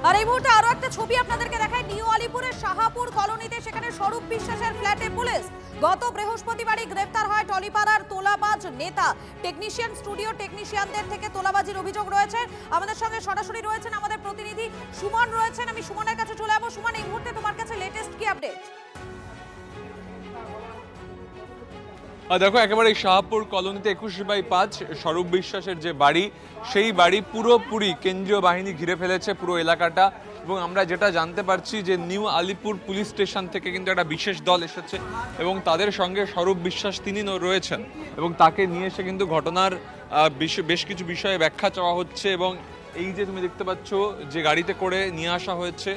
আর এই মুহূর্তে আরো একটা ছবি আপনাদেরকে দেখায় নিউ আলিপুরের শাহাপুর কলোনিতে, সেখানে স্বরূপ বিশ্বাসের ফ্ল্যাটে পুলিশ। গত বৃহস্পতিবারই গ্রেফতার হয় টলিপাড়ার তোলাবাজ নেতা। টেকনিশিয়ান স্টুডিও টেকনিশিয়ানদের থেকে তোলাবাজির অভিযোগ রয়েছে। আমাদের সঙ্গে সরাসরি রয়েছেন আমাদের প্রতিনিধি সুমন রয়েছেন। আমি সুমনের কাছে চলে যাবো। সুমন, এই মুহূর্তে তোমার কাছে লেটেস্ট কি আপডেট? দেখো, একেবারে শাহপুর কলোনিতে 21/5 স্বরূপ বিশ্বাসের যে বাড়ি, সেই বাড়ি পুরোপুরি কেন্দ্রীয় বাহিনী ঘিরে ফেলেছে পুরো এলাকাটা। এবং আমরা যেটা জানতে পারছি যে নিউ আলিপুর পুলিশ স্টেশন থেকে কিন্তু একটা বিশেষ দল এসেছে এবং তাদের সঙ্গে স্বরূপ বিশ্বাস তিনি রয়েছেন এবং তাকে নিয়ে এসে কিন্তু ঘটনার বেশ কিছু বিষয়ে ব্যাখ্যা চাওয়া হচ্ছে। এবং এই যে তুমি দেখতে পাচ্ছ যে গাড়িতে করে নিয়ে আসা হয়েছে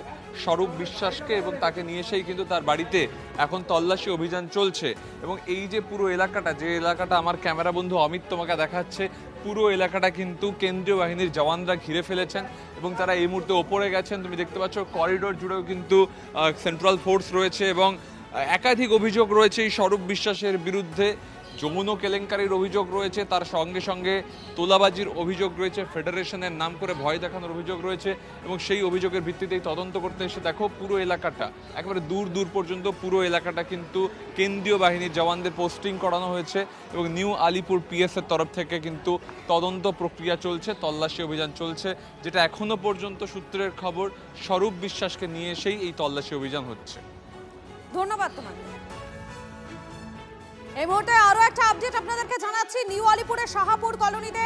স্বরূপ বিশ্বাসকে, এবং তাকে নিয়ে এসেই কিন্তু তার বাড়িতে এখন তল্লাশি অভিযান চলছে। এবং এই যে পুরো এলাকাটা, যে এলাকাটা আমার ক্যামেরা বন্ধু অমিত তোমাকে দেখাচ্ছে, পুরো এলাকাটা কিন্তু কেন্দ্রীয় বাহিনীর জওয়ানরা ঘিরে ফেলেছেন এবং তারা এই মুহূর্তে ওপরে গেছেন। তুমি দেখতে পাচ্ছ করিডোর জুড়েও কিন্তু সেন্ট্রাল ফোর্স রয়েছে এবং একাধিক অভিযোগ রয়েছে এই স্বরূপ বিশ্বাসের বিরুদ্ধে। যমুনা কেলেঙ্কারির অভিযোগ রয়েছে, তার সঙ্গে সঙ্গে তোলাবাজির অভিযোগ রয়েছে, ফেডারেশনের নাম করে ভয় দেখানোর অভিযোগ রয়েছে। এবং সেই অভিযোগের ভিত্তিতেই তদন্ত করতে এসে দেখো পুরো এলাকাটা একেবারে দূর দূর পর্যন্ত পুরো এলাকাটা কিন্তু কেন্দ্রীয় বাহিনীর জওয়ানদের পোস্টিং করানো হয়েছে এবং নিউ আলিপুর পিএস এর তরফ থেকে কিন্তু তদন্ত প্রক্রিয়া চলছে, তল্লাশি অভিযান চলছে, যেটা এখনো পর্যন্ত সূত্রের খবর স্বরূপ বিশ্বাসকে নিয়ে এসেই এই তল্লাশি অভিযান হচ্ছে। ধন্যবাদ তোমাকে। এই মুহূর্তে আরো একটা আপডেট আপনাদেরকে জানাচ্ছি নিউ আলিপুরের শাহাপুর কলোনিতে,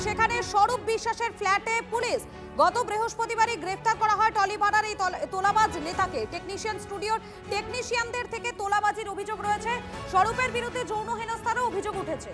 সেখানে স্বরূপ বিশ্বাসের ফ্ল্যাটে পুলিশ। গত বৃহস্পতিবারই গ্রেফতার করা হয় টলিপাড়ার এই তোলাবাজ নেতাকে। টেকনিশিয়ান স্টুডিওর টেকনিশিয়ানদের থেকে তোলাবাজির অভিযোগ রয়েছে। স্বরূপের বিরুদ্ধে যৌন হেনস্থারও অভিযোগ উঠেছে।